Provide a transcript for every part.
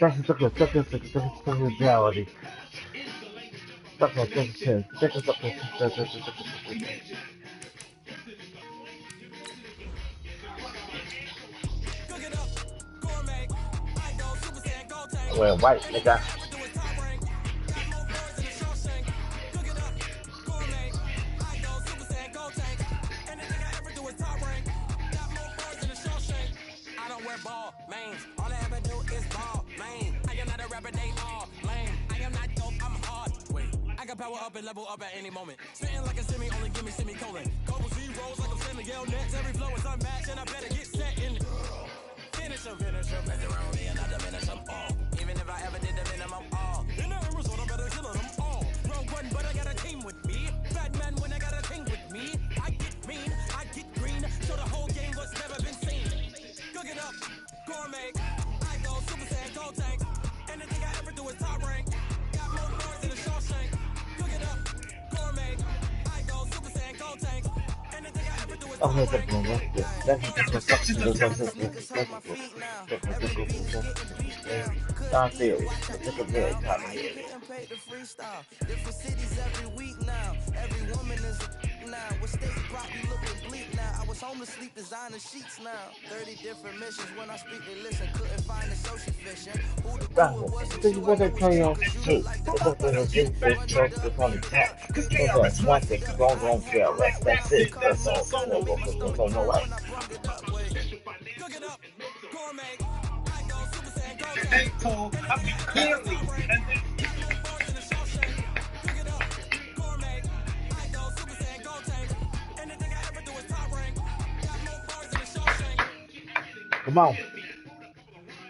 但是这个 reality，这个。We're white, nigga. I don't wear ball, man. All I ever do is ball, man. I am not a rapper, they all lame. I am not dope, I'm hard. Wait, I can power up and level up at any moment. Spitting like a semi, only give me semicolon. Couple zeros like I'm sending yell nets. Every flow is unmatched, and I better get set in. Finish them. Mess around with me and I diminish them all. Even if I ever did the minimum all. In the result, I better kill them all. Rogue one, but I got a team with me. Bad man when I got a team with me. I get mean, I get green. So the whole game was never been seen. Cook it up, gourmet. I go Super Saiyan, gold tank. Anything I ever do is top rank. Got more bars than a Shawshank. Cook it up, gourmet. I go Super Saiyan, gold tank. Anything I ever do is top rank. Different cities every week now. Every woman is a now. What state probably looking bleak now. I was home to sleep designer sheets now. 30 different missions when I speak they listen. Couldn't find the social fishing. Who the crew was This is what they tell you on shoot. That's one thing. Don't care less. That's it. That's all. No way. They told, I mean, clearly, Come on.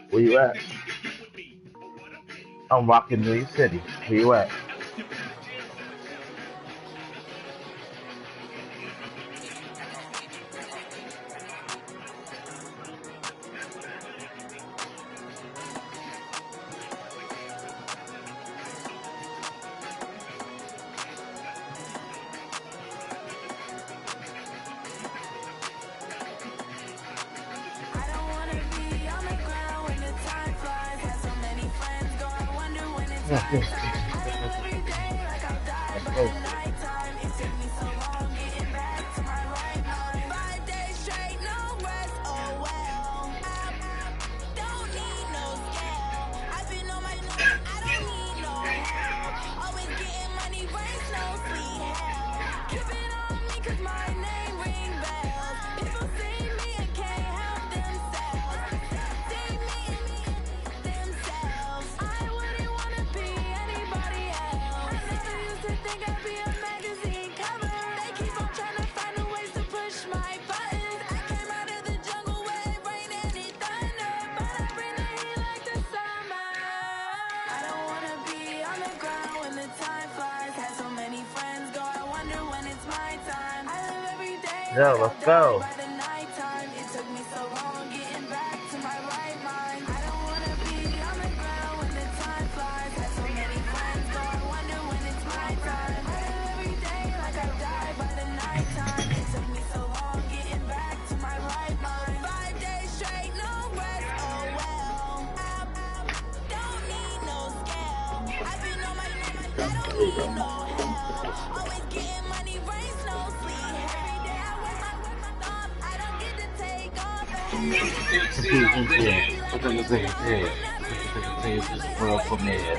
Where you at? I'm rocking New York City. Where you at? Yeah, let's go. World premiere.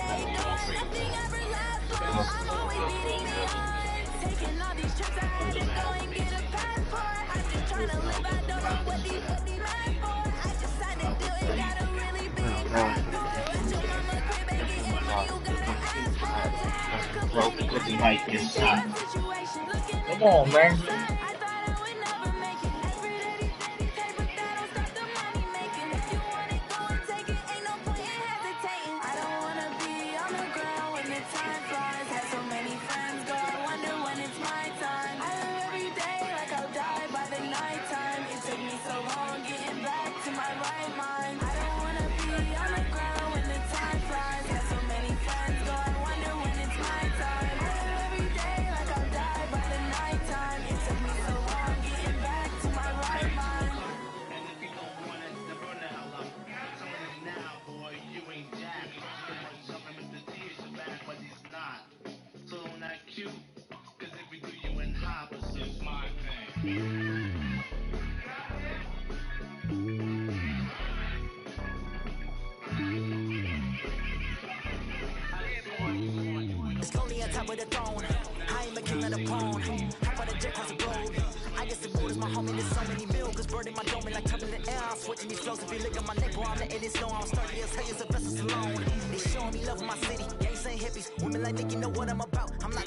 Come on, man. It's lonely on top of the throne. I am a king of the pawn. Hop on the jet across the globe. I guess the gold is my homie. There's so many mil, cause bird in my dome like turbulent air. I'm switching these flows. If you look at my neck, boy, I'm letting it snow. I'm starting to tell you it's a vessel alone. They showing me love in my city. Gangs ain't hippies. Women like Nick, you know what I'm about. I'm not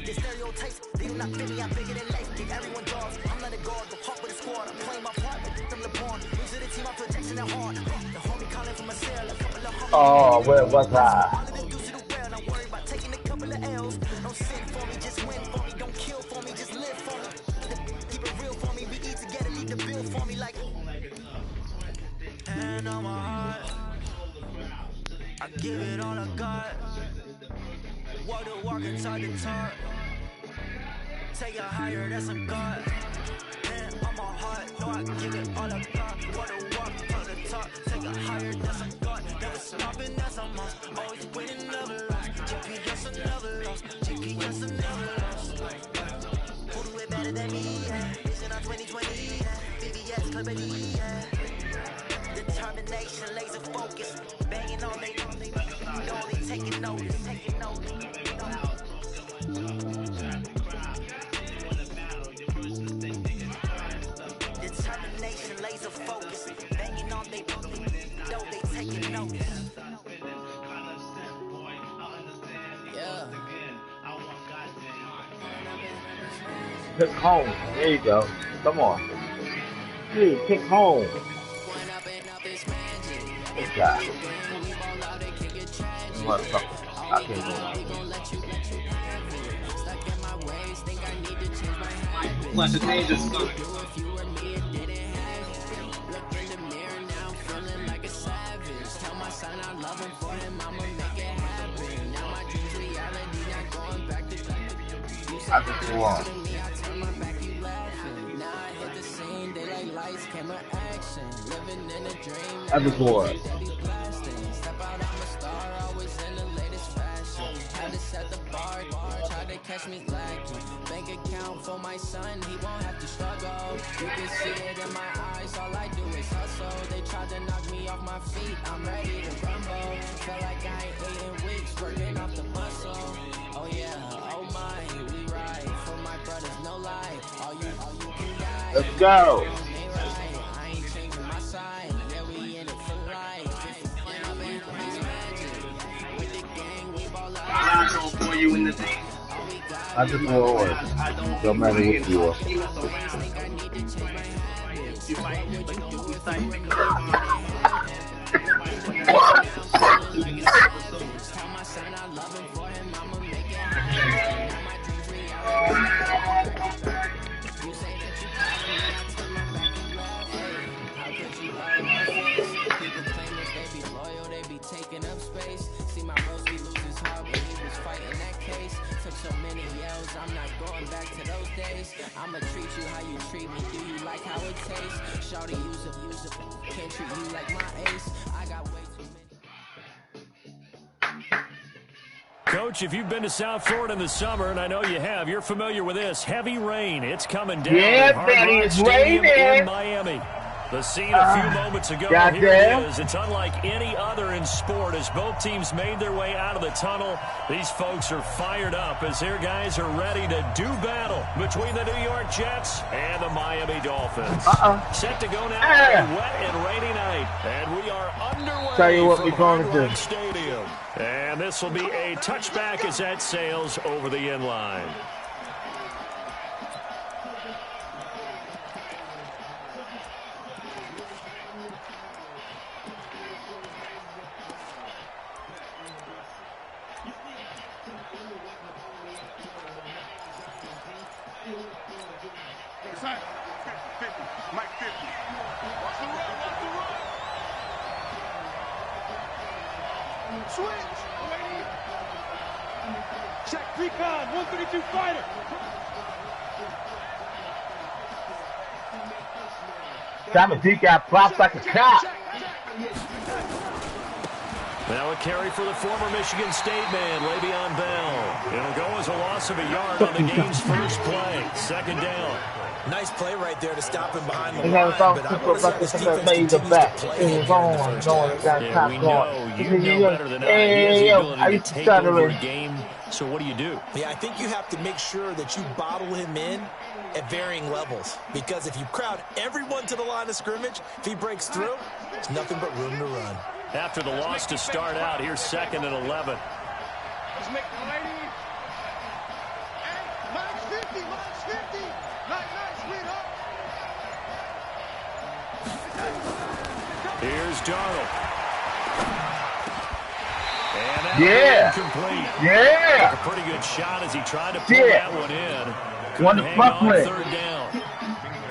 the stereotypes. They do not fit me. I'm bigger than life. Give everyone dogs. I'm not a guard. The hawk with a squad. I'm playing my part. From the pawn. Lose to the team. I'm Jackson and hard. The homie calling from a cell. A couple of homies. Oh, where was I? All of them do to the well. I'm worried about taking a couple of L's. Don't sin for me, just win for me. Don't kill for me, just live for me. Keep it real for me. We eat together, leave the bill for me like. Hand on my heart, I give it all I got. Walk the walk inside the talk. Take it higher, that's a God. Hand on my heart, no, I give it all I got. Walk the walk to the top. Take it higher, that's a God. Never stopping, that's a must. Always winning, never lost. GPS another loss. GPS another loss. Who do it better than me? Vision on 2020. VVS Company. Determination, laser focus. Banging on they know they taking notice. Taking notice. Determination, laser focus. Banging on they know they taking notice. Yeah. Pick home. There you go. Come on. Please, pick home. Good job. Motherfucker. I can't go. Flash the danger sign. I just go on. I just go on. Catch me lacking. Bank account for my son, he won't have to struggle. You can see it in my eyes, all I do is hustle. They tried to knock me off my feet, I'm ready to rumble. Felt like I ain't ate in weeks, working off the muscle. Oh yeah, oh my, we ride for my brothers, no lie. All you can die. Let's go. I ain't changing my side, yeah, we in it for life. With the gang, we ball out. I don't for you in the thing. I just go on. Don't matter what you are. Taking up space. See my Rosie lose his heart when he was fighting that case. Took so many yells, I'm not going back to those days. I'ma treat you how you treat me. Do you like how it tastes? Shawty, use it. Can't treat you like my ace. I got way too many. Coach, if you've been to South Florida in the summer, and I know you have, you're familiar with this. Heavy rain. It's coming down. Yeah, Hard Betty, Rock it's Stadium raining. in Miami. The scene a few moments ago. Goddamn. Here it is. It's unlike any other in sport as both teams made their way out of the tunnel. These folks are fired up as their guys are ready to do battle between the New York Jets and the Miami Dolphins. Set to go now on a wet and rainy night. And we are underway. Tell you what from we're going Hard to Rock do. Stadium. And this will be a touchback as that sails over the end line. Mike 50. Watch the run, watch the run. Switch. Wait. Check Precon, 132 fighter. Time a deep guy flops like a cop. Now a carry for the former Michigan State man, Le'Veon Bell. It'll go as a loss of a yard on the game's first play. Second down. Nice play right there to stop him behind the He line, never thought but I people want to see about this this defense made the continues back. to play It here was in the on, first going, half. got Yeah, top we going. know. You know better than I. He has the ability to take over a game. So what do you do? Yeah, I think you have to make sure that you bottle him in at varying levels. Because if you crowd everyone to the line of scrimmage, if he breaks through, there's nothing but room to run. After the loss to start out, here's 2nd and 11. Let's make the lady. Hey, minus 50, minus 50. Nice, sweetheart. Here's Darnold. And that incomplete. Yeah. Took a pretty good shot as he tried to pull that one in. One to fuck with. 3rd down.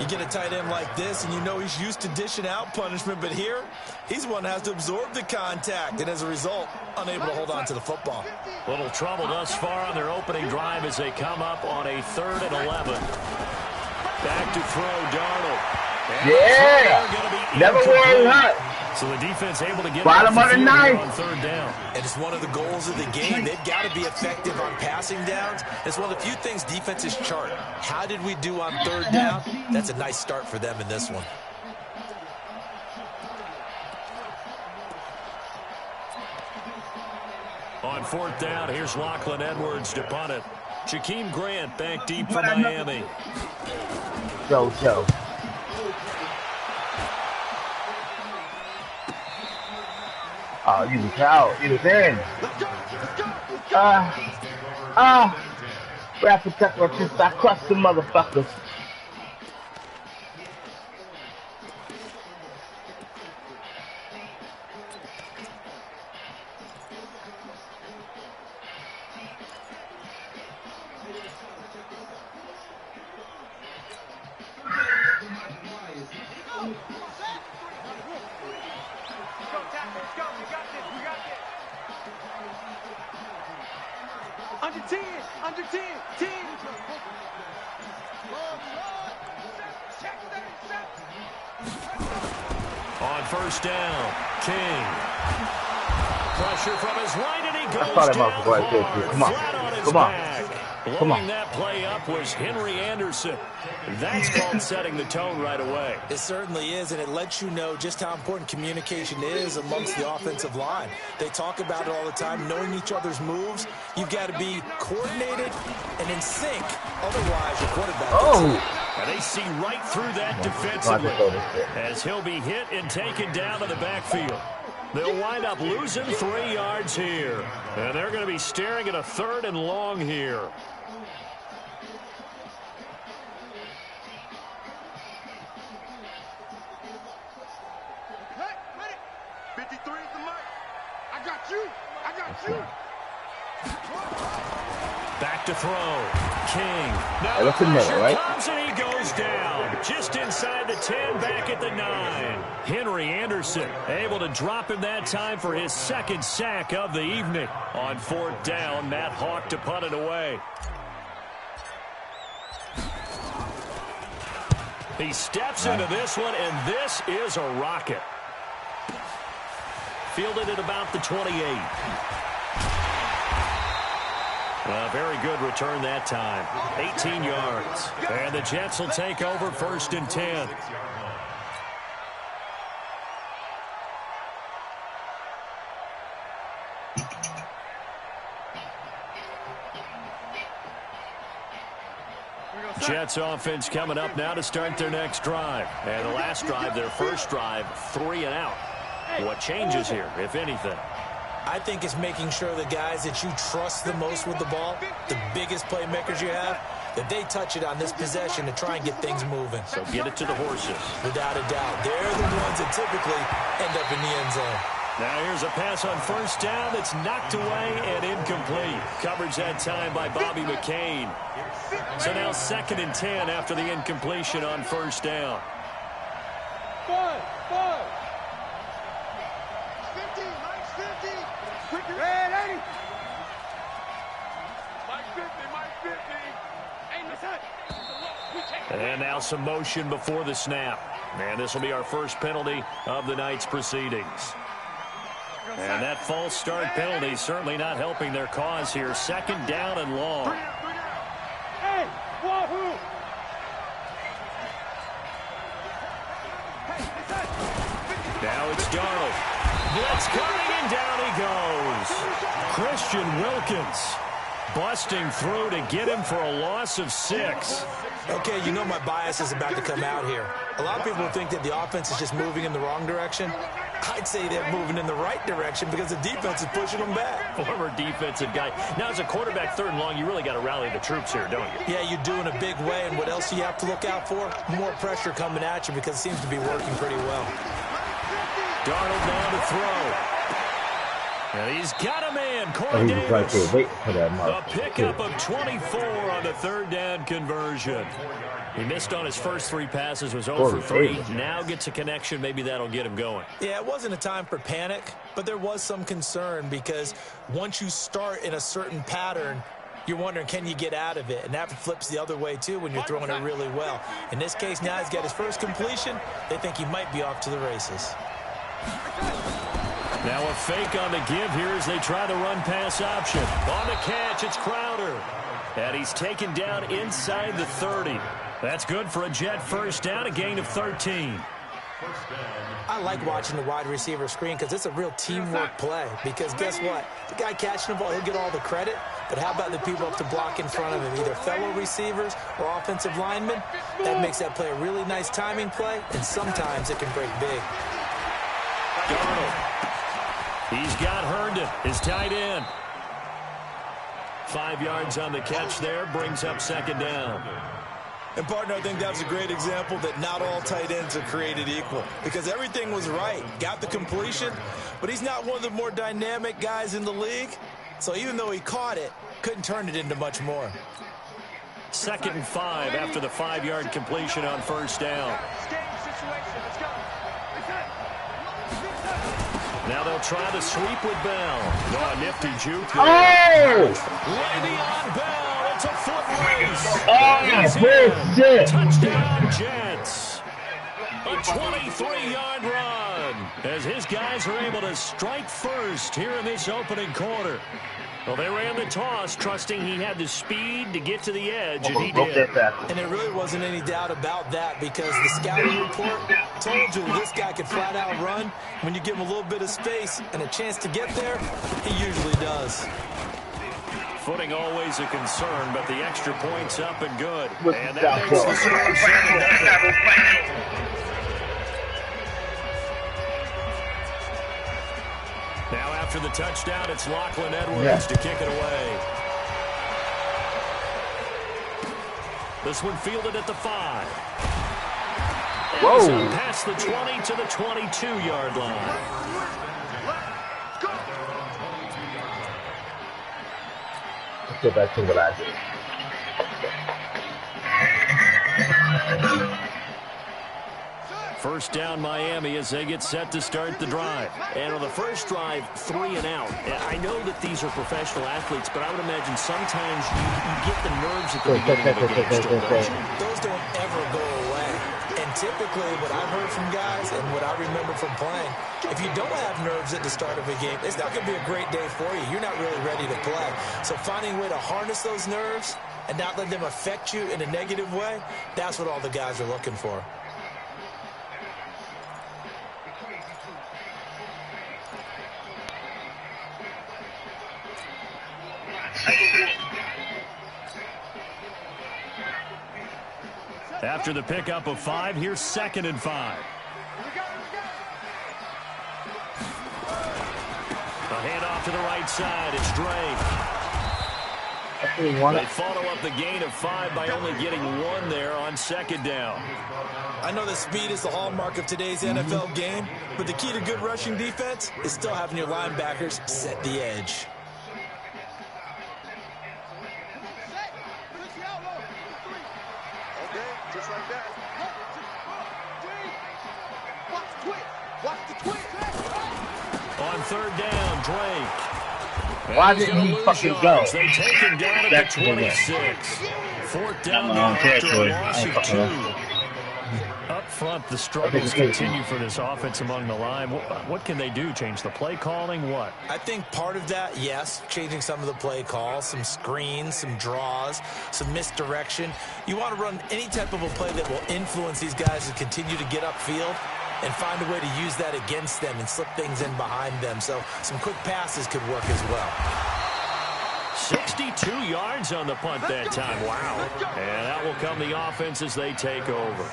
You get a tight end like this, and you know he's used to dishing out punishment, but here, he's the one that has to absorb the contact, and as a result, unable to hold on to the football. Little trouble thus far on their opening drive as they come up on a 3rd and 11. Back to throw, Darnold. And never worry, hot. So the defense able to get bottom of the ninth on 3rd down. And it's one of the goals of the game. They've got to be effective on passing downs. It's one of the few things defenses chart. How did we do on 3rd down? That's a nice start for them in this one. On 4th down, here's Lachlan Edwards to punt it. Jakeem Grant back deep for Miami. Go. Oh, you was out. You was in. We have to protect our since I crushed the motherfuckers. Under 10, 10. On 1st down, King. Pressure from his right, and he goes that down motherfucker right there, hard, too. Come on. flat on his Come on. back. Come on. Blowing that play up was Henry Anderson. That's called setting the tone right away. It certainly is, and it lets you know just how important communication is amongst the offensive line. They talk about it all the time, knowing each other's moves. You've got to be coordinated and in sync. Otherwise, your quarterback And they see right through that defensively as he'll be hit and taken down to the backfield. They'll wind up losing 3 yards here. And they're going to be staring at a 3rd and long here. Hey, ready? 53 is the mic. I got you. Back to throw. King. Now Hey, that's a minute, right? comes and he goes down. Just inside the 10, back at the 9. Henry Anderson able to drop him that time for his 2nd sack of the evening. On 4th down, Matt Hawk to punt it away. He steps into this one, and this is a rocket. Fielded at about the 28. A very good return that time. 18 yards. And the Jets will take over 1st and 10. Jets offense coming up now to start their next drive. And the last drive, their first drive, 3 and out. What changes here, if anything? I think it's making sure the guys that you trust the most with the ball, the biggest playmakers you have, that they touch it on this possession to try and get things moving. So get it to the horses. Without a doubt. They're the ones that typically end up in the end zone. Now here's a pass on 1st down that's knocked away and incomplete. Coverage that time by Bobby McCain. So now 2nd and 10 after the incompletion on 1st down. 5. 50, Mike 50. Quicker. Red 80. Mike 50. Hey, listen. And now some motion before the snap. And this will be our first penalty of the night's proceedings. And that false start penalty certainly not helping their cause here. 2nd down and long. Hey, wahoo! Now it's Darnold. Blitz coming, and down he goes. Christian Wilkins busting through to get him for a loss of 6. Okay, you know my bias is about to come out here. A lot of people think that the offense is just moving in the wrong direction. I'd say they're moving in the right direction because the defense is pushing them back. Former defensive guy. Now, as a quarterback 3rd and long, you really got to rally the troops here, don't you? Yeah, you do in a big way, and what else do you have to look out for? More pressure coming at you because it seems to be working pretty well. Darnold down to throw. And he's got a man, Corey Davis. Right there, waiting for that mark. A pickup of 24 on the 3rd down conversion. He missed on his first 3 passes, was 0 for 3. Now gets a connection. Maybe that'll get him going. Yeah, it wasn't a time for panic, but there was some concern because once you start in a certain pattern, you're wondering, can you get out of it? And that flips the other way, too, when you're throwing it really well. In this case, now he's got his first completion. They think he might be off to the races. Now a fake on the give here as they try the run-pass option. On the catch, it's Crowder. And he's taken down inside the 30. That's good for a Jet 1st down, a gain of 13. I like watching the wide receiver screen because it's a real teamwork play. Because guess what? The guy catching the ball, he'll get all the credit. But how about the people up to block in front of him, either fellow receivers or offensive linemen? That makes that play a really nice timing play, and sometimes it can break big. Darnold. He's got Herndon, his tight end. 5 yards on the catch there, brings up 2nd down. And, partner, I think that was a great example that not all tight ends are created equal because everything was right. Got the completion, but he's not one of the more dynamic guys in the league. So even though he caught it, couldn't turn it into much more. 2nd and 5 after the 5-yard completion on 1st down. Now they'll try the sweep with Bell. Oh, nifty juke there. Way beyond Bell. It's a foot race. Touchdown, Jets. A 23-yard run as his guys are able to strike first here in this opening quarter. Well, they ran the toss, trusting he had the speed to get to the edge, and he did. And there really wasn't any doubt about that because the scouting report told you this guy could flat out run. When you give him a little bit of space and a chance to get there, he usually does. Footing always a concern, but the extra point's up and good. And that makes the score 7-0. Now after the touchdown, it's Lachlan Edwards to kick it away. This one fielded at the 5. Whoa. Past the 20 to the 22-yard line. Let's go back to what I did. First down Miami as they get set to start the drive. And on the first drive, 3 and out. I know that these are professional athletes, but I would imagine sometimes you get the nerves at the beginning of the game still, don't you? Those don't ever go away. And typically what I've heard from guys and what I remember from playing, if you don't have nerves at the start of a game, it's not going to be a great day for you. You're not really ready to play. So finding a way to harness those nerves and not let them affect you in a negative way, that's what all the guys are looking for. After the pickup of 5, here's 2nd and 5. A handoff to the right side. It's Drake. They follow up the gain of 5 by only getting 1 there on 2nd down. I know that speed is the hallmark of today's NFL game, but the key to good rushing defense is still having your linebackers set the edge. Just like that. Watch the twitch. On 3rd down, Drake. Why didn't he fucking go? They take him down at the 26. 4th down now after a loss of 2. Up front, the struggles continue for this offense among the line. What can they do? Change the play calling? What? I think part of that, yes, changing some of the play calls, some screens, some draws, some misdirection. You want to run any type of a play that will influence these guys to continue to get upfield and find a way to use that against them and slip things in behind them. So some quick passes could work as well. 62 yards on the punt that time. Wow. And that will come the offense as they take over.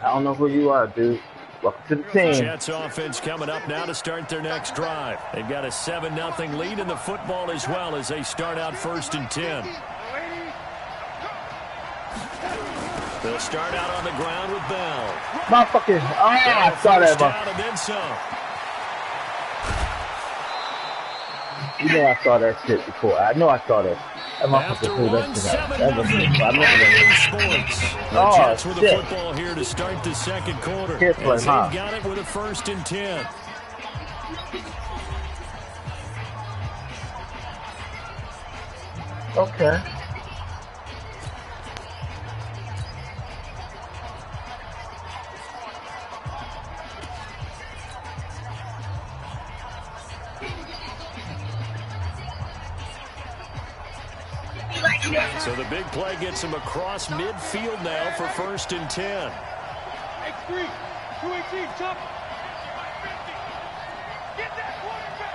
I don't know who you are, dude. Welcome to the team. Jets offense coming up now to start their next drive. They've got a 7-0 lead in the football as well as they start out 1st and 10. They'll start out on the ground with Bell. Motherfucker. Oh, I saw that, down and then some. You know I saw that shit before. I know I saw that. After one, 7-0. Sports. The Jets with the football here to start the second quarter. As they've got it with a 1st and 10. Okay. So the big play gets him across midfield now for 1st and 10. X3, 218, top. Get that quarterback.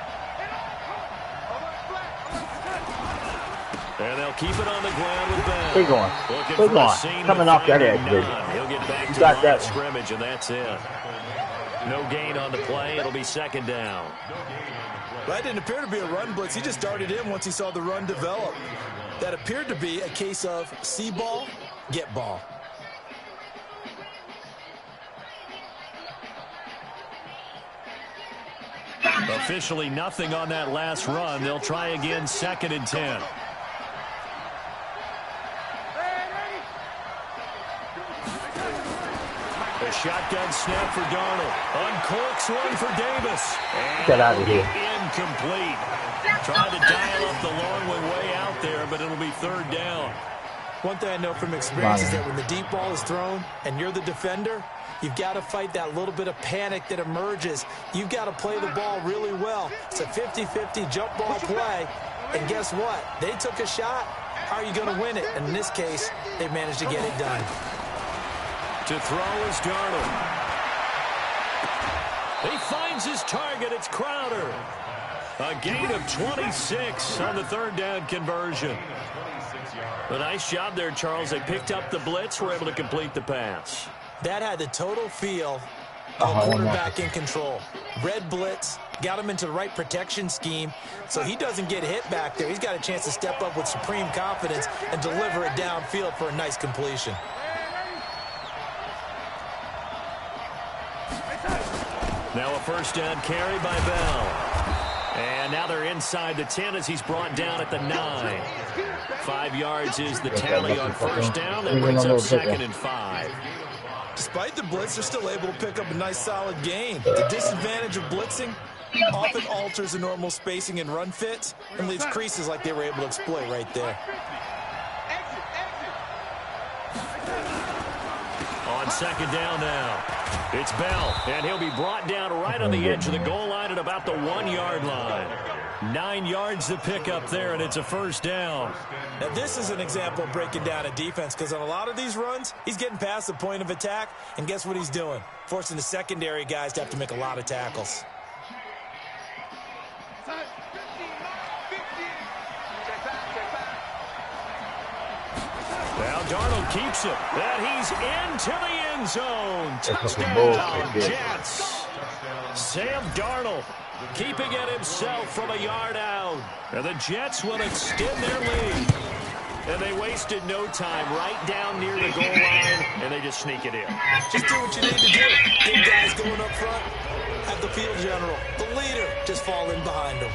And they'll keep it on the ground with Bell. Keep going. Keep going. Coming off that edge, baby. He'll get back to the line of scrimmage, and that's it. No gain on the play. It'll be 2nd down. That didn't appear to be a run blitz. He just darted in once he saw the run develop. That appeared to be a case of see ball, get ball. Officially nothing on that last run. They'll try again 2nd and 10. A shotgun snap for Darnold. Uncorks one for Davis. And get out of here. Incomplete. Tried to dial up the long one way out there, but it'll be 3rd down. One thing I know from experience is that when the deep ball is thrown and you're the defender, you've got to fight that little bit of panic that emerges. You've got to play the ball really well. It's a 50-50 jump ball play. And guess what? They took a shot. How are you going to win it? And in this case, they managed to get it done. To throw is Darnold. He finds his target. It's Crowder. A gain of 26 on the 3rd down conversion. A nice job there, Charles. They picked up the blitz, were able to complete the pass. That had the total feel of a quarterback in control. Red blitz, got him into the right protection scheme, so he doesn't get hit back there. He's got a chance to step up with supreme confidence and deliver it downfield for a nice completion. Now a 1st down carry by Bell. And now they're inside the 10 as he's brought down at the 9. 5 yards is the tally on 1st down. That brings up 2nd and 5. Despite the blitz, they're still able to pick up a nice solid gain. The disadvantage of blitzing often alters the normal spacing and run fits and leaves creases like they were able to exploit right there. On 2nd down now. It's Bell, and he'll be brought down right on the edge of the goal line at about the 1-yard line. 9 yards to pick up there, and it's a 1st down. Now, this is an example of breaking down a defense, because on a lot of these runs, he's getting past the point of attack, and guess what he's doing? Forcing the secondary guys to have to make a lot of tackles. Now Darnold keeps it, and he's into the end zone. Touchdown, Jets. Sam Darnold keeping it himself from a yard out. And the Jets will extend their lead. And they wasted no time right down near the goal line, and they just sneak it in. Just do what you need to do. Big guys going up front. Have the field general, the leader, just fall in behind them.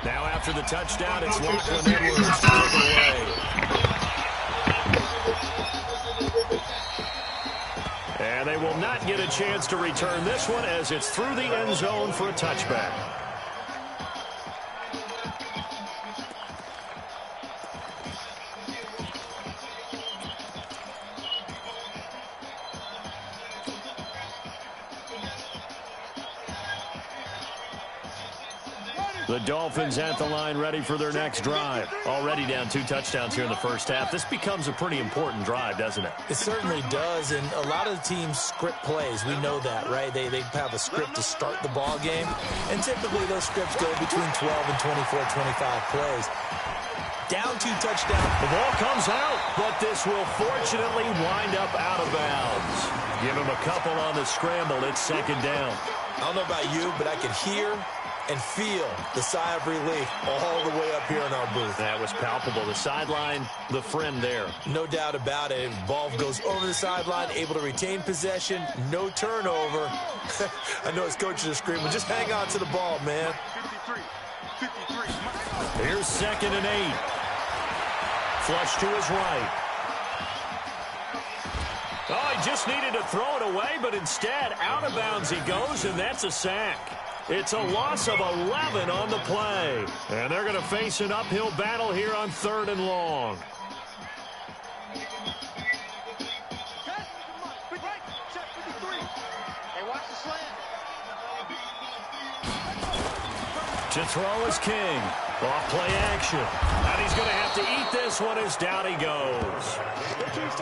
Now after the touchdown, it's Lachlan Edwards to take it away. And they will not get a chance to return this one as it's through the end zone for a touchback. The Dolphins at the line, ready for their next drive. Already down 2 touchdowns here in the first half. This becomes a pretty important drive, doesn't it? It certainly does, and a lot of the teams script plays. We know that, right? They have a script to start the ball game, and typically those scripts go between 12 and 24, 25 plays. Down 2 touchdowns. The ball comes out, but this will fortunately wind up out of bounds. Give him a couple on the scramble. It's second down. I don't know about you, but I could hear and feel the sigh of relief all the way up here in our booth. That was palpable. The sideline, the friend there. No doubt about it. Ball goes over the sideline, able to retain possession, no turnover. I know his coaches are screaming, just hang on to the ball, man. 53. Here's 2nd and 8. Flush to his right. Oh, he just needed to throw it away, but instead, out of bounds he goes, and that's a sack. It's a loss of 11 on the play. And they're going to face an uphill battle here on 3rd and long. To throw is King. Off play action. And he's going to have to eat this one as down he goes.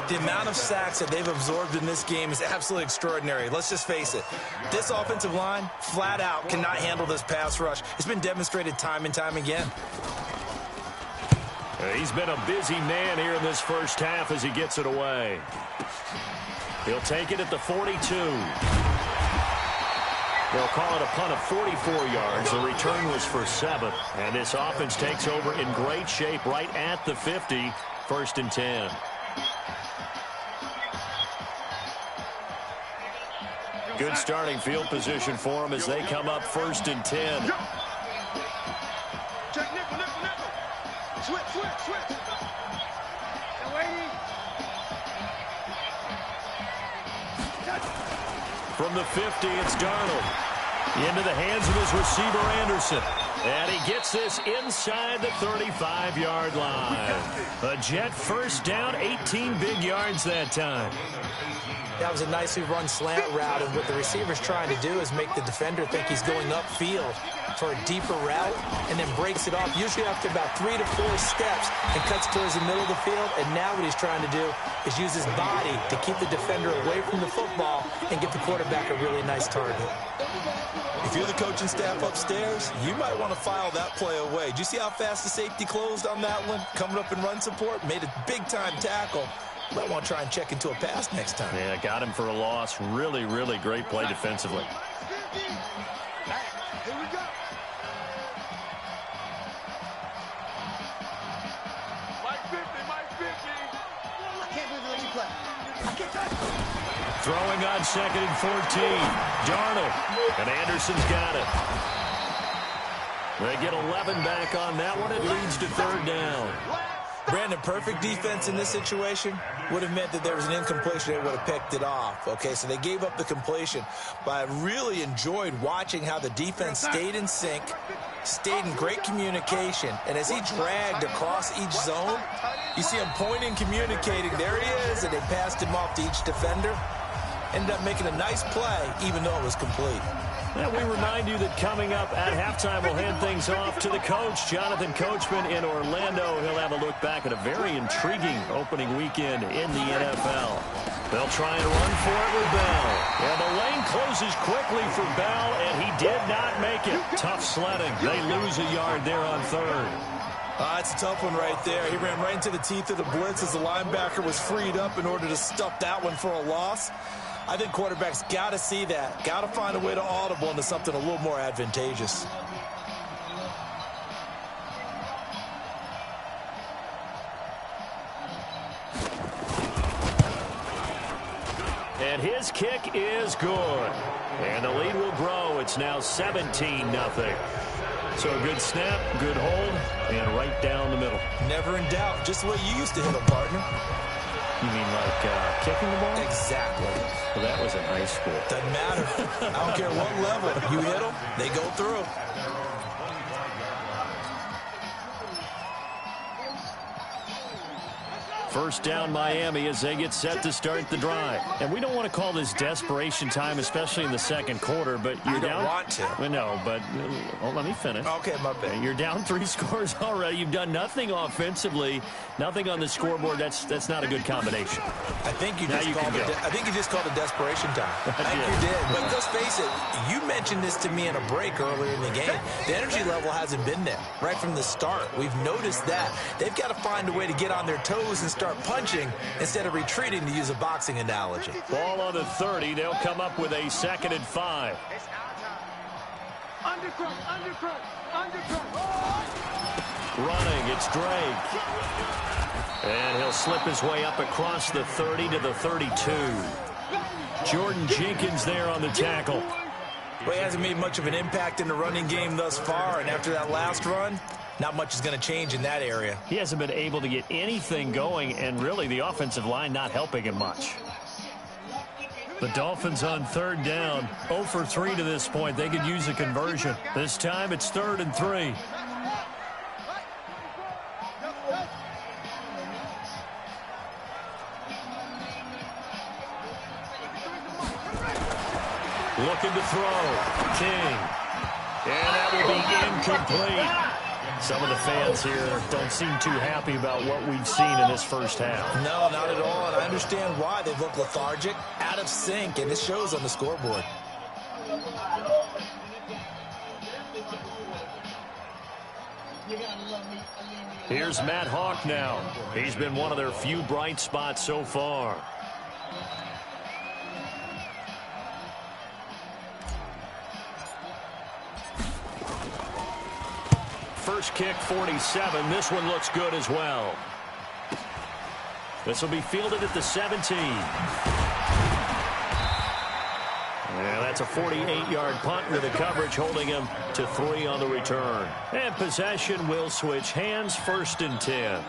The amount of sacks that they've absorbed in this game is absolutely extraordinary. Let's just face it. This offensive line, flat out, cannot handle this pass rush. It's been demonstrated time and time again. He's been a busy man here in this first half as he gets it away. He'll take it at the 42. They'll call it a punt of 44 yards. The return was for 7. And this offense takes over in great shape right at the 50. 1st and 10. Good starting field position for them as they come up 1st and 10. Check nickel. Switch. And waiting. From the 50, it's Darnold. Into the hands of his receiver, Anderson. And he gets this inside the 35-yard line. A Jet first down, 18 big yards that time. That was a nicely run slant route, and what the receiver's trying to do is make the defender think he's going upfield for a deeper route, and then breaks it off, usually after about 3 to 4 steps, and cuts towards the middle of the field. And now what he's trying to do is use his body to keep the defender away from the football and get the quarterback a really nice target. If you're the coaching staff upstairs, you might want to file that play away. Did you see how fast the safety closed on that one? Coming up in run support, made a big-time tackle. Might want to try and check into a pass next time. Yeah, got him for a loss. Really, really great play defensively. Here we go. Mike 50. I can't believe they let you play. I can't touch it. Throwing on 2nd and 14. Darnold. And Anderson's got it. They get 11 back on that one. It leads to 3rd down. Brandon, perfect defense in this situation would have meant that there was an incompletion. They would have picked it off. Okay, so they gave up the completion. But I really enjoyed watching how the defense stayed in sync, stayed in great communication. And as he dragged across each zone, you see him pointing, communicating. There he is, and they passed him off to each defender. Ended up making a nice play, even though it was complete. And we remind you that coming up at halftime, we'll hand things off to the coach, Jonathan Coachman in Orlando. He'll have a look back at a very intriguing opening weekend in the NFL. They'll try and run for it with Bell. And the lane closes quickly for Bell, and he did not make it. Tough sledding. They lose a yard there on 3rd. It's a tough one right there. He ran right into the teeth of the blitz as the linebacker was freed up in order to stuff that one for a loss. I think quarterbacks got to see that. Got to find a way to audible into something a little more advantageous. And his kick is good. And the lead will grow. It's now 17-0. So a good snap, good hold, and right down the middle. Never in doubt. Just the way you used to hit them, partner. You mean like kicking the ball? Exactly. Well, that was in high school. Doesn't matter. I don't care what level. You hit them, they go through. First down Miami as they get set to start the drive. And we don't want to call this desperation time, especially in the second quarter, but you're down. You don't want to. No, but let me finish. Okay, my bad. You're down 3 scores already. You've done nothing offensively, nothing on the scoreboard. That's not a good combination. I think you just called it desperation time. I think you did. But let's face it, you mentioned this to me in a break earlier in the game. The energy level hasn't been there right from the start. We've noticed that. They've got to find a way to get on their toes and start punching instead of retreating, to use a boxing analogy. Ball on the 30. They'll come up with a 2nd and 5. Running, it's Drake. And he'll slip his way up across the 30 to the 32. Jordan Jenkins there on the tackle. Well, he hasn't made much of an impact in the running game thus far, and after that last run, not much is going to change in that area. He hasn't been able to get anything going, and really the offensive line not helping him much. The Dolphins on 3rd down, 0 for 3 to this point. They could use a conversion. This time it's 3rd and 3. Looking to throw. King. And that will be incomplete. Some of the fans here don't seem too happy about what we've seen in this first half. No, not at all, and I understand why. They've looked lethargic, out of sync, and it shows on the scoreboard. Here's Matt Hawk now. He's been one of their few bright spots so far. First kick, 47. This one looks good as well. This will be fielded at the 17. Yeah, that's a 48-yard punt with the coverage holding him to 3 on the return. And possession will switch hands, 1st and 10.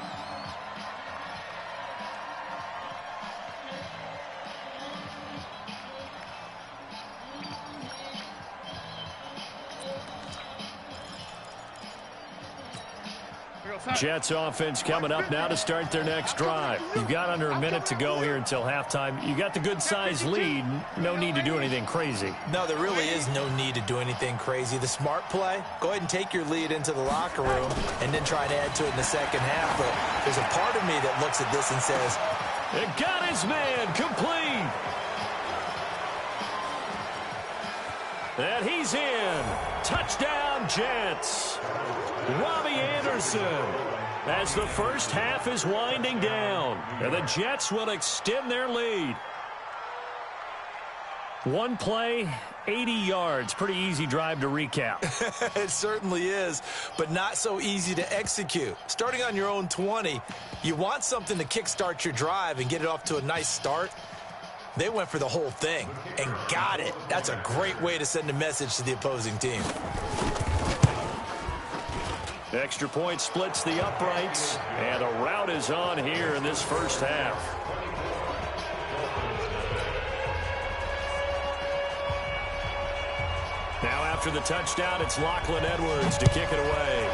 Jets offense coming up now to start their next drive. You've got under a minute to go here until halftime. You got the good-sized lead. No need to do anything crazy. No, there really is no need to do anything crazy. The smart play, go ahead and take your lead into the locker room and then try to add to it in the second half. But there's a part of me that looks at this and says, it got his man complete. And he's in. Touchdown, Jets. Robbie Anderson, as the first half is winding down, and the Jets will extend their lead. One play, 80 yards. Pretty easy drive to recap. It certainly is, but not so easy to execute. Starting on your own 20, you want something to kickstart your drive and get it off to a nice start. They went for the whole thing and got it. That's a great way to send a message to the opposing team. Extra point splits the uprights, and a rout is on here in this first half. Now after the touchdown, it's Lachlan Edwards to kick it away.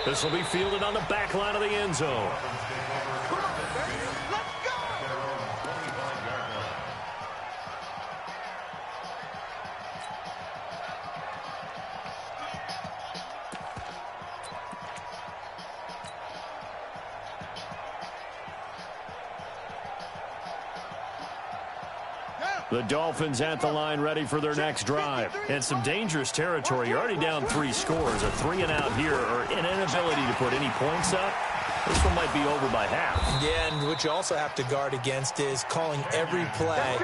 This will be fielded on the back line of the end zone. The Dolphins at the line ready for their next drive. And some dangerous territory. You're already down 3 scores. A 3-and-out here or an inability to put any points up. This one might be over by half. Yeah, and what you also have to guard against is calling every play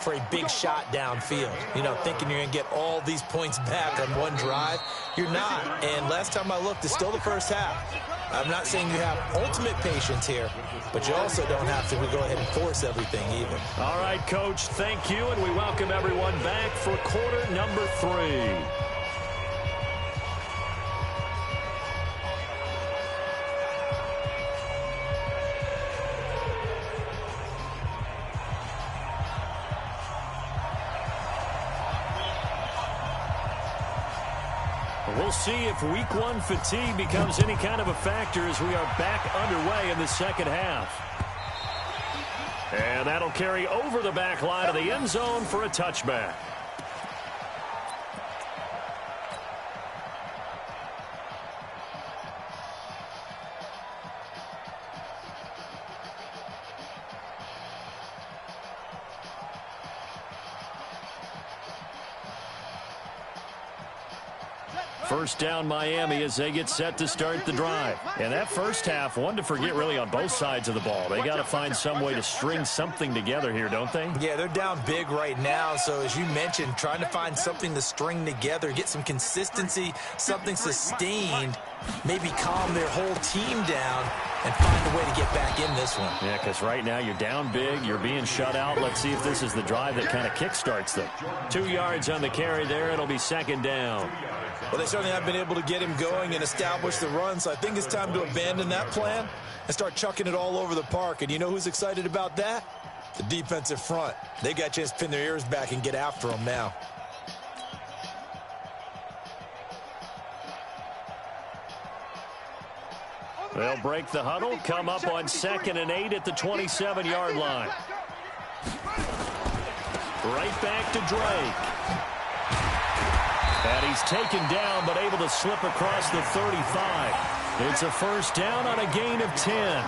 for a big shot downfield. You know, thinking you're going to get all these points back on one drive. You're not. And last time I looked, it's still the first half. I'm not saying you have ultimate patience here, but you also don't have to go ahead and force everything either. All right, Coach, thank you, and we welcome everyone back for quarter number 3. We'll see if week one fatigue becomes any kind of a factor as we are back underway in the second half. And that'll carry over the back line of the end zone for a touchback. First down Miami as they get set to start the drive. And that first half, one to forget really on both sides of the ball. They got to find some way to string something together here, don't they? Yeah, they're down big right now. So as you mentioned, trying to find something to string together, get some consistency, something sustained, maybe calm their whole team down and find a way to get back in this one. Yeah, because right now you're down big, you're being shut out. Let's see if this is the drive that kind of kickstarts them. 2 yards on the carry there. It'll be second down. Well, they certainly have been able to get him going and establish the run, so I think it's time to abandon that plan and start chucking it all over the park. And you know who's excited about that? The defensive front. They got a chance to pin their ears back and get after him now. They'll break the huddle, come up on 2nd and 8 at the 27-yard line. Right back to Drake. And he's taken down, but able to slip across the 35. It's a first down on a gain of 10.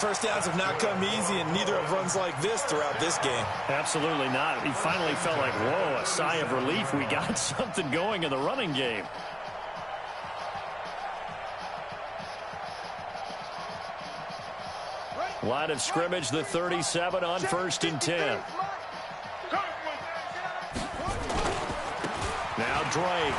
First downs have not come easy, and neither have runs like this throughout this game. Absolutely not. He finally felt like, whoa, a sigh of relief. We got something going in the running game. Line of scrimmage, the 37 on 1st and 10. Now Drake.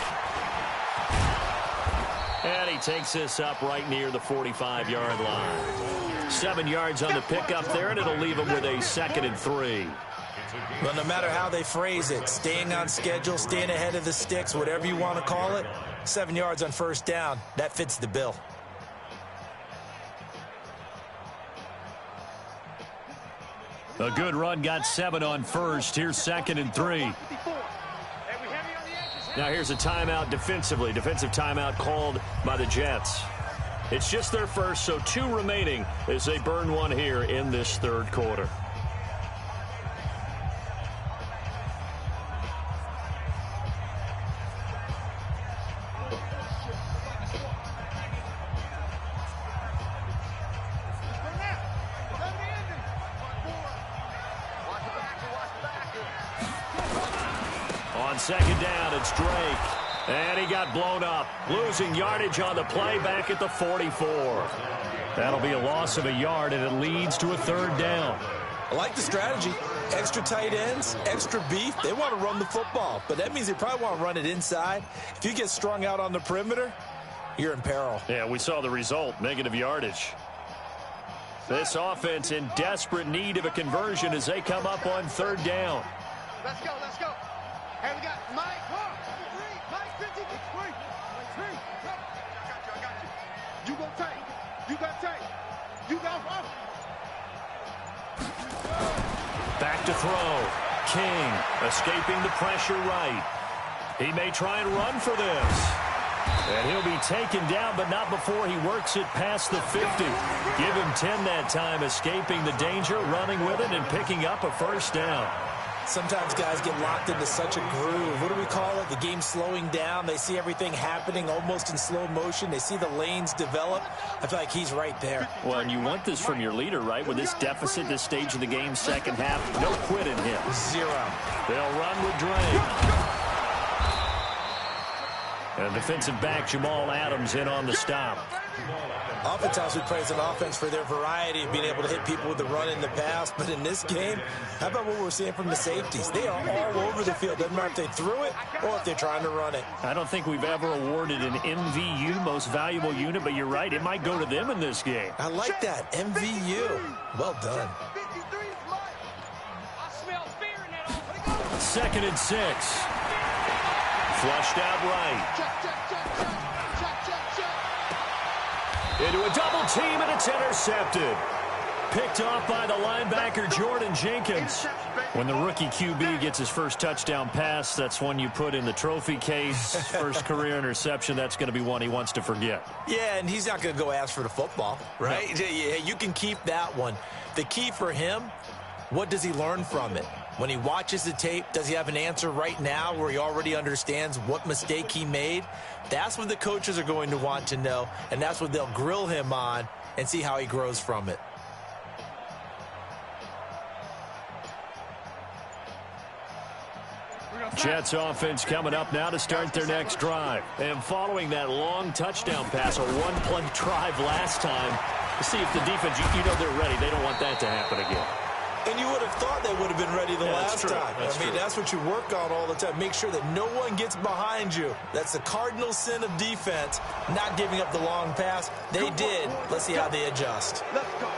And he takes this up right near the 45-yard line. 7 yards on the pickup there, and it'll leave him with a 2nd and 3. But no matter how they phrase it, staying on schedule, staying ahead of the sticks, whatever you want to call it, 7 yards on first down, that fits the bill. A good run got 7 on first. Here's 2nd and 3. Now here's a timeout defensively. Defensive timeout called by the Jets. It's just their first, so 2 remaining as they burn one here in this third quarter. Second down, it's Drake. And he got blown up. Losing yardage on the play back at the 44. That'll be a loss of a yard, and it leads to a 3rd down. I like the strategy. Extra tight ends, extra beef. They want to run the football, but that means they probably want to run it inside. If you get strung out on the perimeter, you're in peril. Yeah, we saw the result, negative yardage. This offense in desperate need of a conversion as they come up on 3rd down. Let's go, let's go. Hey, we got Mike. Mike 50. I got you. You go tight. You got tight. You got off. Back to throw. King escaping the pressure right. He may try and run for this. And he'll be taken down, but not before he works it past the 50. Give him 10 that time, escaping the danger, running with it, and picking up a first down. Sometimes guys get locked into such a groove. What do we call it? The game slowing down. They see everything happening almost in slow motion. They see the lanes develop. I feel like he's right there. Well, and you want this from your leader, right? With this deficit, this stage of the game, second half, no quit in him. 0. They'll run with Drake. And defensive back Jamal Adams in on the stop. Oftentimes we praise an offense for their variety of being able to hit people with the run in the pass. But in this game, how about what we're seeing from the safeties? They are all over the field. Doesn't matter if they threw it or if they're trying to run it. I don't think we've ever awarded an MVU, most valuable unit, but you're right. It might go to them in this game. I like that. MVU. Well done. 2nd and 6. Flushed out right. Into a double team, and it's intercepted. Picked off by the linebacker, Jordan Jenkins. When the rookie QB gets his first touchdown pass, that's one you put in the trophy case. First career interception, that's going to be one he wants to forget. Yeah, and he's not going to go ask for the football, right? No. Yeah, you can keep that one. The key for him, what does he learn from it? When he watches the tape, does he have an answer right now where he already understands what mistake he made? That's what the coaches are going to want to know, and that's what they'll grill him on and see how he grows from it. Jets offense coming up now to start their next drive. And following that long touchdown pass, a one-play drive last time, to see if the defense, you know they're ready. They don't want that to happen again. And you would have thought they would have been ready the last time. I mean, that's what you work on all the time. Make sure that no one gets behind you. That's the cardinal sin of defense, not giving up the long pass. They did. Let's see how they adjust. Let's go.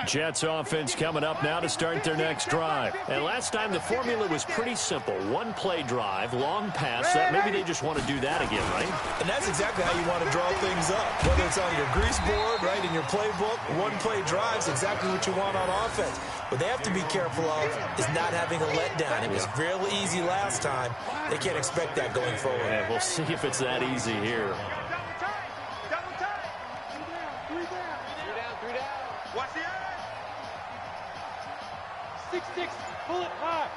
Jets offense coming up now to start their next drive. And last time the formula was pretty simple. One-play drive, long pass. Maybe they just want to do that again, right? And that's exactly how you want to draw things up. Whether it's on your grease board, right, in your playbook, one-play drives exactly what you want on offense. What they have to be careful of is not having a letdown. It was fairly easy last time. They can't expect that going forward. Yeah, we'll see if it's that easy here. Watch the eye. 6-6, pull it high.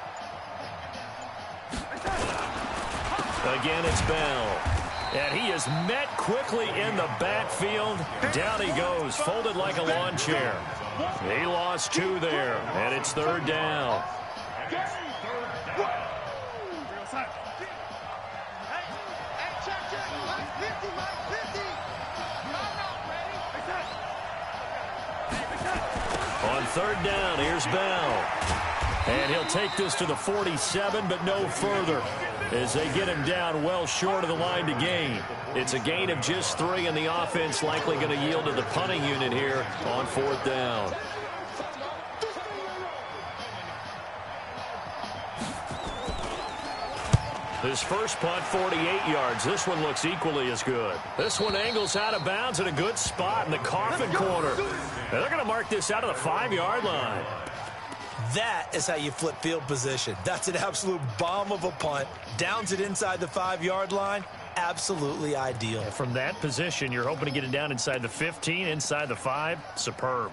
Again, it's Bell. And he is met quickly in the backfield. Down he goes, folded like a lawn chair. He lost 2 there, and it's third down. On third down, here's Bell. And he'll take this to the 47, but no further, as they get him down well short of the line to gain. It's a gain of just 3, and the offense likely going to yield to the punting unit here on fourth down. His first punt, 48 yards. This one looks equally as good. This one angles out of bounds at a good spot in the coffin corner. And they're going to mark this out of the 5-yard line. That is how you flip field position. That's an absolute bomb of a punt. Downs it inside the 5-yard line. Absolutely ideal. And from that position, you're hoping to get it down inside the 15, inside the 5. Superb.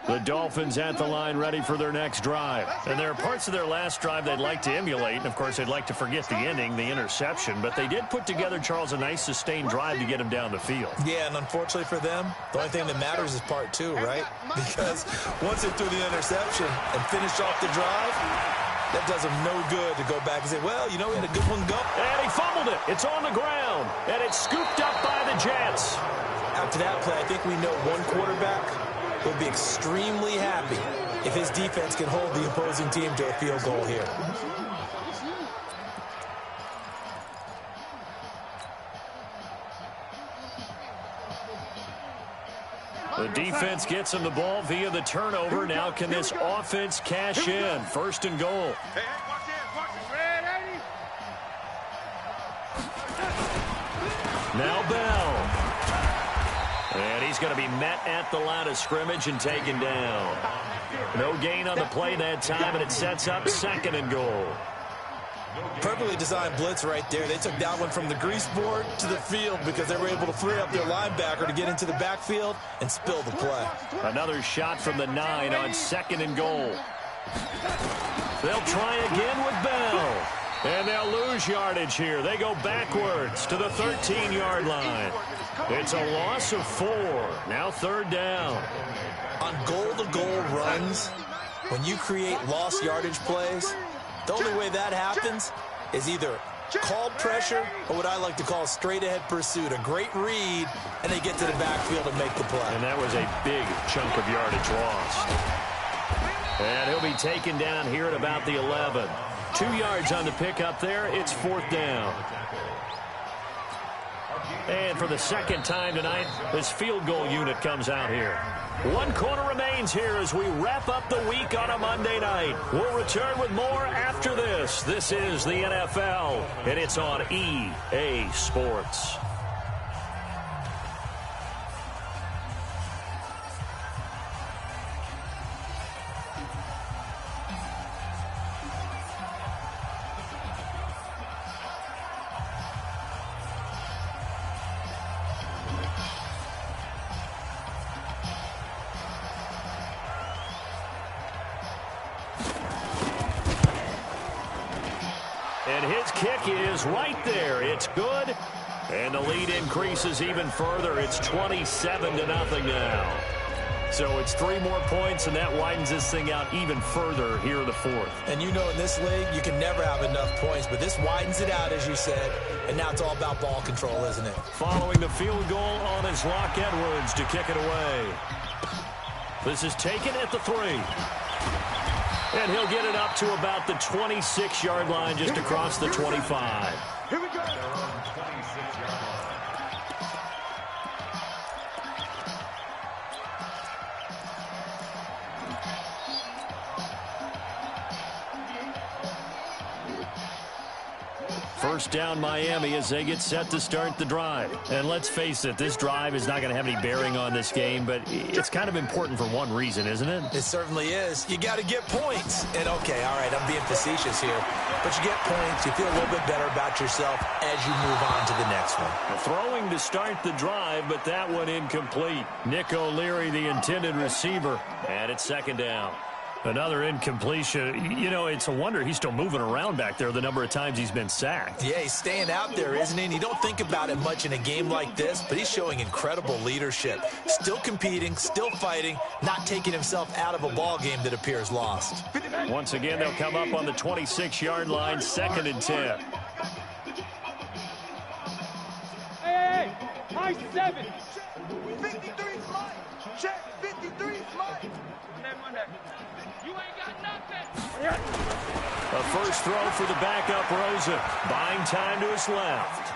The Dolphins at the line ready for their next drive. And there are parts of their last drive they'd like to emulate. And, of course, they'd like to forget the ending, the interception. But they did put together, Charles, a nice sustained drive to get him down the field. Yeah, and unfortunately for them, the only thing that matters is part 2, right? Because once they threw the interception and finished off the drive, that does them no good to go back and say, well, you know, we had a good one go. And he fumbled it. It's on the ground. And it's scooped up by the Jets. After that play, I think we know one quarterback will be extremely happy if his defense can hold the opposing team to a field goal here. The defense gets him the ball via the turnover. Now can this offense cash in? First and goal. Hey, watch this, Red, Eddie. Now Bell. And he's going to be met at the line of scrimmage and taken down. No gain on the play that time, and it sets up second and goal. Perfectly designed blitz right there. They took that one from the grease board to the field because they were able to free up their linebacker to get into the backfield and spill the play. Another shot from the 9 on second and goal. They'll try again with Bell. And they'll lose yardage here. They go backwards to the 13-yard line. It's a loss of 4. Now third down. On goal-to-goal runs, when you create lost yardage plays, the only way that happens is either called pressure or what I like to call straight-ahead pursuit. A great read, and they get to the backfield and make the play. And that was a big chunk of yardage lost. And he'll be taken down here at about the 11. 2 yards on the pickup there. It's 4th down. And for the second time tonight, this field goal unit comes out here. 1 quarter remains here as we wrap up the week on a Monday night. We'll return with more after this. This is the NFL, and it's on EA Sports. And his kick is right there. It's good. And the lead increases even further. It's 27-0 now. So it's 3 more points, and that widens this thing out even further here in the 4th. And you know in this league, you can never have enough points, but this widens it out, as you said. And now it's all about ball control, isn't it? Following the field goal on his Locke Edwards to kick it away. This is taken at the 3. And he'll get it up to about the 26-yard line, just across the 25. Here we go. First down Miami as they get set to start the drive. And let's face it, this drive is not going to have any bearing on this game, but it's kind of important for one reason, isn't it? It certainly is. You got to get points. And, okay, all right, I'm being facetious here. But you get points, you feel a little bit better about yourself as you move on to the next one. Throwing to start the drive, but that one incomplete. Nick O'Leary, the intended receiver, and it's 2nd down. Another incompletion. You know, it's a wonder he's still moving around back there the number of times he's been sacked. Yeah, he's staying out there, isn't he? And you don't think about it much in a game like this, but he's showing incredible leadership. Still competing, still fighting, not taking himself out of a ball game that appears lost. Once again, they'll come up on the 26-yard line, 2nd and 10. Hey, high 7. 53's mine. Check, 53's mine. You ain't got nothing. A first throw for the backup Rosen. Buying time to his left.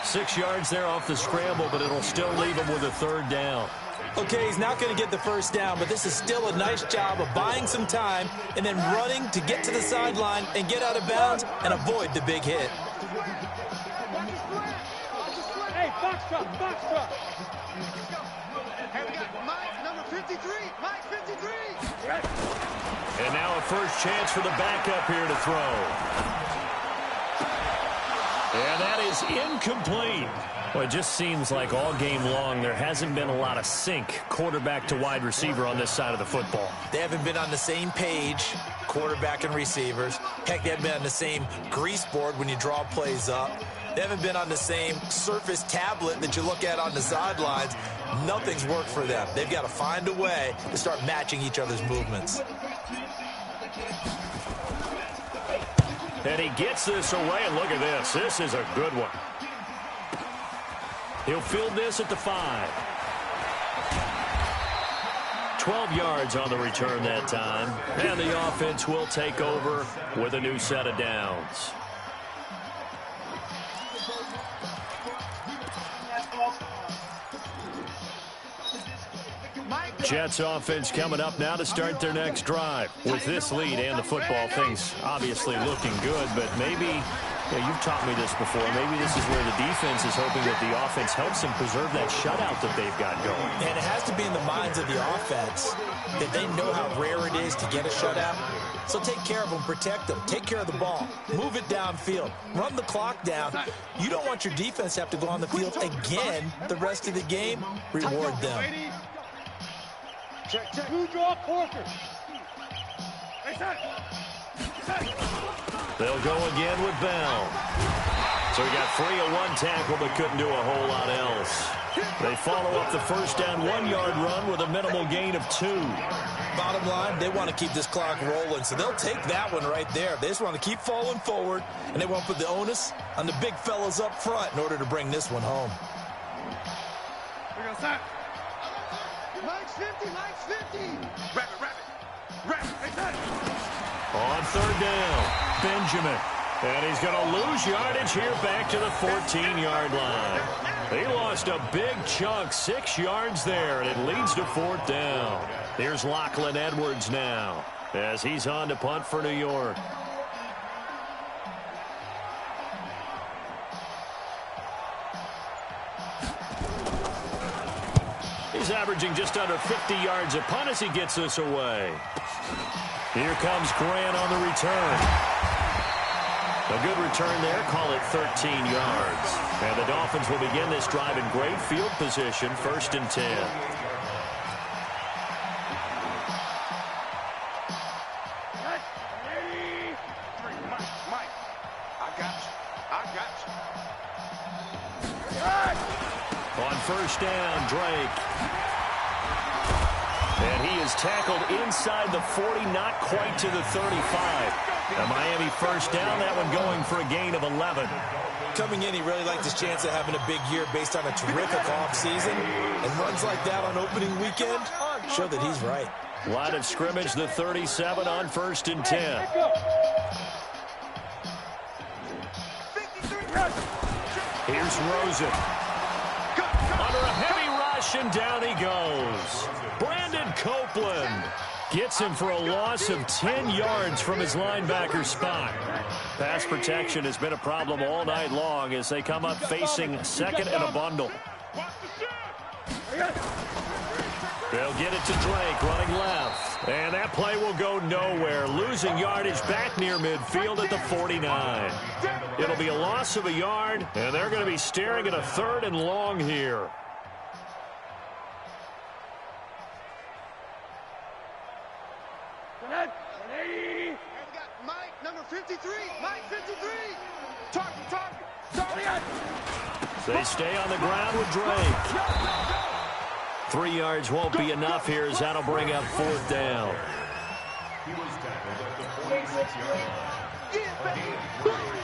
6 yards there off the scramble, but it'll still leave him with a 3rd down. Okay, he's not going to get the first down, but this is still a nice job of buying some time and then running to get to the sideline and get out of bounds and avoid the big hit. Hey, box truck. Hey, we got Mike, number 53. Mike, 53. And now a first chance for the backup here to throw. And that is incomplete. Well, it just seems like all game long there hasn't been a lot of sync quarterback to wide receiver on this side of the football. They haven't been on the same page, quarterback and receivers. Heck, they haven't been on the same grease board when you draw plays up. They haven't been on the same Surface tablet that you look at on the sidelines. Nothing's worked for them. They've got to find a way to start matching each other's movements. And he gets this away, and look at this. This is a good one. He'll field this at the 5. 12 yards on the return that time. And the offense will take over with a new set of downs. Jets offense coming up now to start their next drive. With this lead and the football, things obviously looking good, but maybe, you've taught me this before, maybe this is where the defense is hoping that the offense helps them preserve that shutout that they've got going. And it has to be in the minds of the offense that they know how rare it is to get a shutout. So take care of them, protect them, take care of the ball, move it downfield, run the clock down. You don't want your defense to have to go on the field again the rest of the game. Reward them. Check. Who draw Porker? They'll go again with Bell. So he got free of one tackle but couldn't do a whole lot else. They follow up the first down 1-yard run with a minimal gain of 2. Bottom line, they want to keep this clock rolling, so they'll take that one right there. They just want to keep falling forward, and they want to put the onus on the big fellas up front in order to bring this one home. We're going to start. Mike's 50, Mike's 50. Rabbit. On third down, Benjamin. And he's going to lose yardage here back to the 14-yard line. He lost a big chunk, 6 yards there, and it leads to fourth down. Here's Lachlan Edwards now as he's on to punt for New York. He's averaging just under 50 yards a punt as he gets this away. Here comes Grant on the return. A good return there, call it 13 yards. And the Dolphins will begin this drive in great field position, 1st and 10. Mike, I got you. On first down, Drake. And he is tackled inside the 40, not quite to the 35. A Miami first down, that one going for a gain of 11. Coming in, he really liked his chance of having a big year based on a terrific offseason. And runs like that on opening weekend show that he's right. Line of scrimmage, the 37 on 1st and 10. Here's Rosen. Under a heavy rush, and down he goes. Brandon Copeland gets him for a loss of 10 yards from his linebacker spot. Pass protection has been a problem all night long as they come up facing second and a bundle. They'll get it to Drake, running left. And that play will go nowhere, losing yardage back near midfield at the 49. It'll be a loss of a yard, and they're going to be staring at a 3rd and long here. Mike, number 53. Mike, 53. Target. They stay on the ground with Drake. 3 yards won't be enough here as that'll bring up 4th down.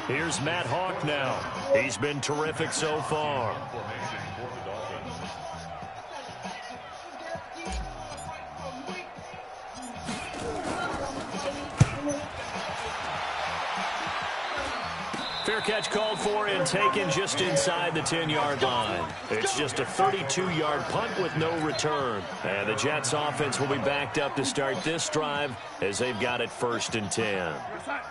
Here's Matt Hawk now. He's been terrific so far. Fair catch called for and taken just inside the 10-yard line. It's just a 32-yard punt with no return. And the Jets offense will be backed up to start this drive as they've got it 1st and 10.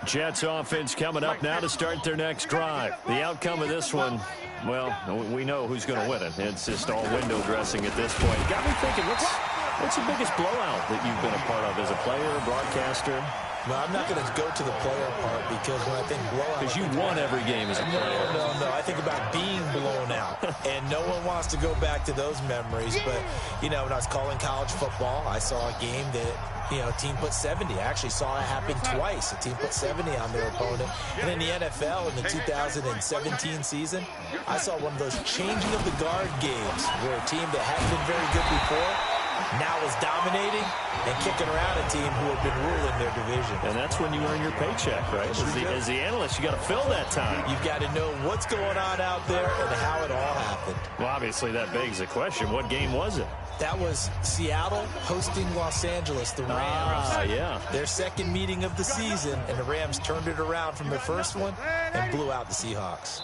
Jets offense coming up now to start their next drive. The outcome of this one, well, we know who's going to win it. It's just all window dressing at this point. Got me thinking, what's the biggest blowout that you've been a part of as a player, broadcaster? Well, I'm not going to go to the player part because when I think blowout... Because you won every game as a player. No. I think about being blown out. And no one wants to go back to those memories. But, you know, when I was calling college football, I saw a game that, you know, a team put 70. I actually saw it happen twice. A team put 70 on their opponent. And in the NFL, in the 2017 season, I saw one of those changing of the guard games where a team that hadn't been very good before now is dominating and kicking around a team who have been ruling their division. And that's when you earn your paycheck, right? As the analyst, you got to fill that time. You've got to know what's going on out there and how it all happened. Well, obviously, that begs the question, what game was it? That was Seattle hosting Los Angeles, the Rams. Yeah. Their second meeting of the season, and the Rams turned it around from their first one and blew out the Seahawks.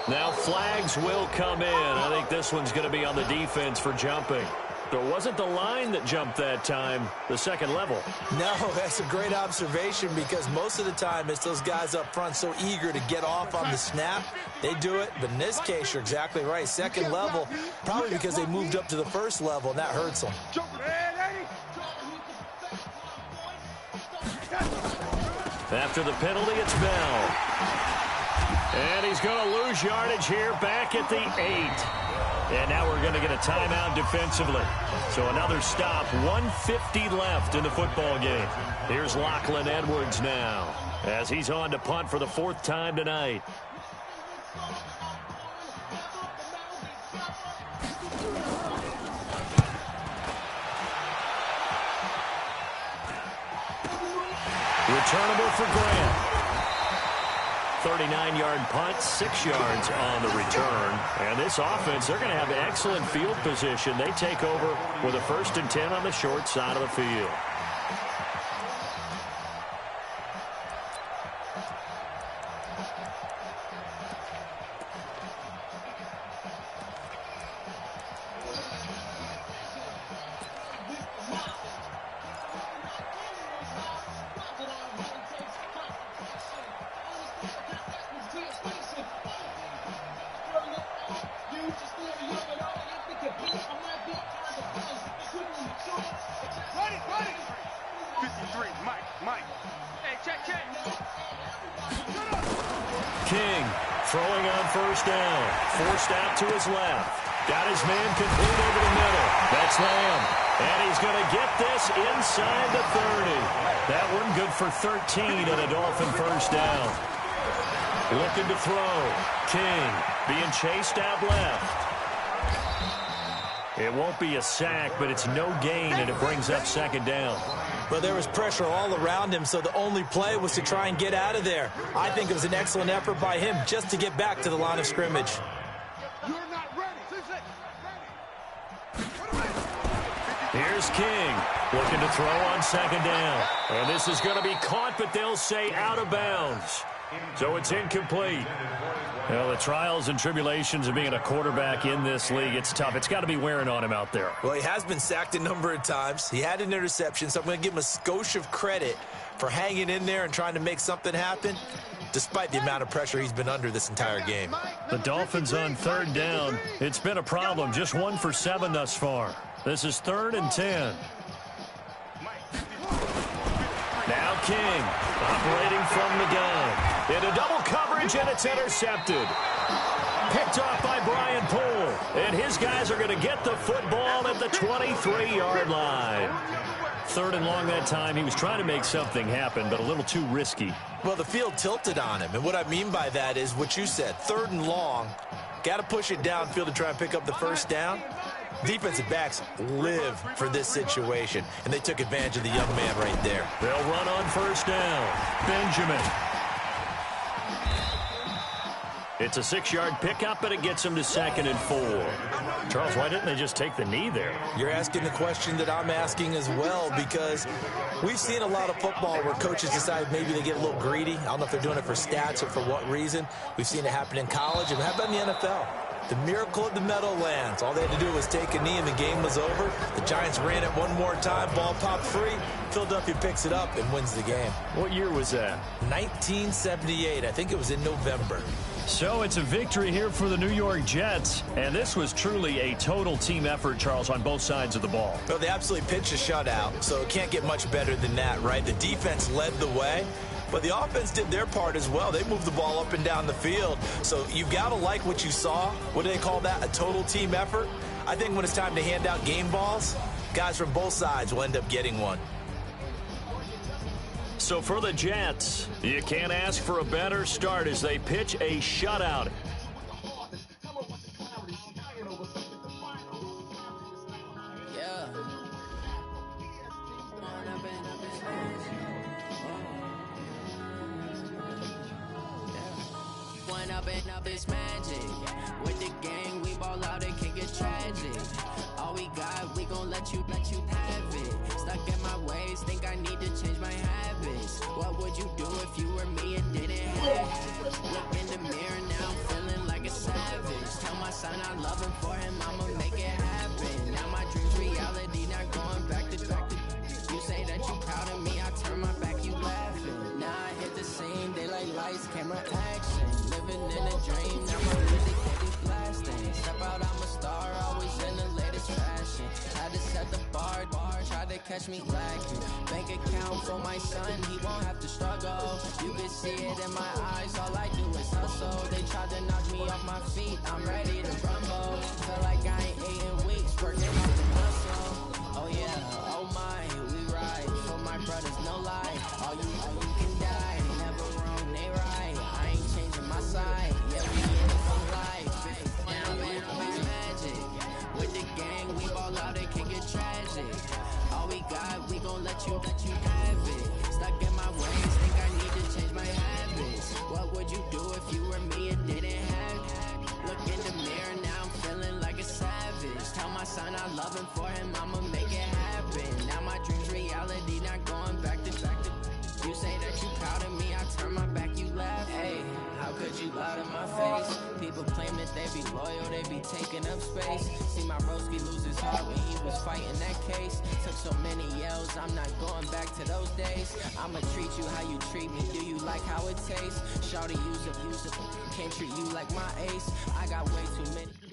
Now flags will come in. I think this one's going to be on the defense for jumping. So it wasn't the line that jumped that time, the second level. No, that's a great observation because most of the time it's those guys up front so eager to get off on the snap. They do it, but in this case, you're exactly right. Second level, probably because they moved up to the first level, and that hurts them. After the penalty, it's Bell. And he's going to lose yardage here back at the 8. And now we're going to get a timeout defensively. So another stop, 1:50 left in the football game. Here's Lachlan Edwards now as he's on to punt for the 4th time tonight. Returnable for Grant. 39-yard punt, 6 yards on the return. And this offense, they're going to have excellent field position. They take over with a 1st and 10 on the short side of the field. King throwing on 1st down. Forced out to his left. Got his man complete over the middle. That's Lamb. And he's going to get this inside the 30. That one good for 13 and a Dolphin 1st down. Looking to throw. King being chased out left. It won't be a sack, but it's no gain, and it brings up 2nd down. Well, there was pressure all around him, so the only play was to try and get out of there. I think it was an excellent effort by him just to get back to the line of scrimmage. You're not ready. Here's King looking to throw on 2nd down. And this is going to be caught, but they'll say out of bounds. So it's incomplete. Well, the trials and tribulations of being a quarterback in this league, it's tough. It's got to be wearing on him out there. Well, he has been sacked a number of times. He had an interception, so I'm going to give him a skosh of credit for hanging in there and trying to make something happen, despite the amount of pressure he's been under this entire game. The Dolphins on 3rd down. It's been a problem. Just 1 for 7 thus far. This is 3rd and 10. Now King operating from the gun. Into double coverage, and it's intercepted. Picked off by Brian Poole. And his guys are going to get the football at the 23-yard line. 3rd and long that time. He was trying to make something happen, but a little too risky. Well, the field tilted on him, and what I mean by that is what you said. 3rd and long. Got to push it downfield to try and pick up the 1st down. Defensive backs live for this situation, and they took advantage of the young man right there. They'll run on 1st down. Benjamin. It's a 6-yard pickup, but it gets him to 2nd and 4. Charles, why didn't they just take the knee there? You're asking the question that I'm asking as well, because we've seen a lot of football where coaches decide maybe they get a little greedy. I don't know if they're doing it for stats or for what reason. We've seen it happen in college, and how about in the NFL? The miracle of the Meadowlands. All they had to do was take a knee and the game was over. The Giants ran it one more time. Ball popped free. Philadelphia picks it up and wins the game. What year was that? 1978. I think it was in November. So it's a victory here for the New York Jets. And this was truly a total team effort, Charles, on both sides of the ball. Well, they absolutely pitched a shutout, so it can't get much better than that, right? The defense led the way. But the offense did their part as well. They moved the ball up and down the field. So you've got to like what you saw. What do they call that? A total team effort? I think when it's time to hand out game balls, guys from both sides will end up getting one. So for the Jets, you can't ask for a better start as they pitch a shutout. Up this magic with the gang, we ball out, it can get tragic. All we got, we gon' let you have it. Stuck in my ways, think I need to change my habits. What would you do if you were me and didn't have it? Look in the mirror now, I'm feeling like a savage. Tell my son I love him, for him I'ma make it happen. Now my dreams reality, not going back to. You say that you proud of me, I turn my back, you laughing. Now I hit the scene, daylight lights, camera action. Living in a dream, now my music keeps blasting. Step out, I'm a star, always in the latest fashion. Had to set the bar, try to catch me lacking. Bank account for my son, he won't have to struggle. You can see it in my eyes, all I do is hustle. They tried to knock me off my feet, I'm ready to rumble. Feel like I ain't ate in weeks, working out the muscle. Oh yeah, oh my, we ride for my brothers, no lie. All you can die, never wrong, they right. I ain't changing my side, yeah, we in it for life. Now man, it's magic. With the gang, we ball out, it can get tragic. All we got, we gon' let you have it. Stuck in my ways, think I need to change my habits. What would you do already not going back to. You say that you proud of me, I turn my back, you laugh. Hey, how could you lie to my face? People claim that they be loyal, they be taking up space. See my broski lose his heart when he was fighting that case. Took so many yells, I'm not going back to those days. I'ma treat you how you treat me, do you like how it tastes? Shawty use it, can't treat you like my ace. I got way too many.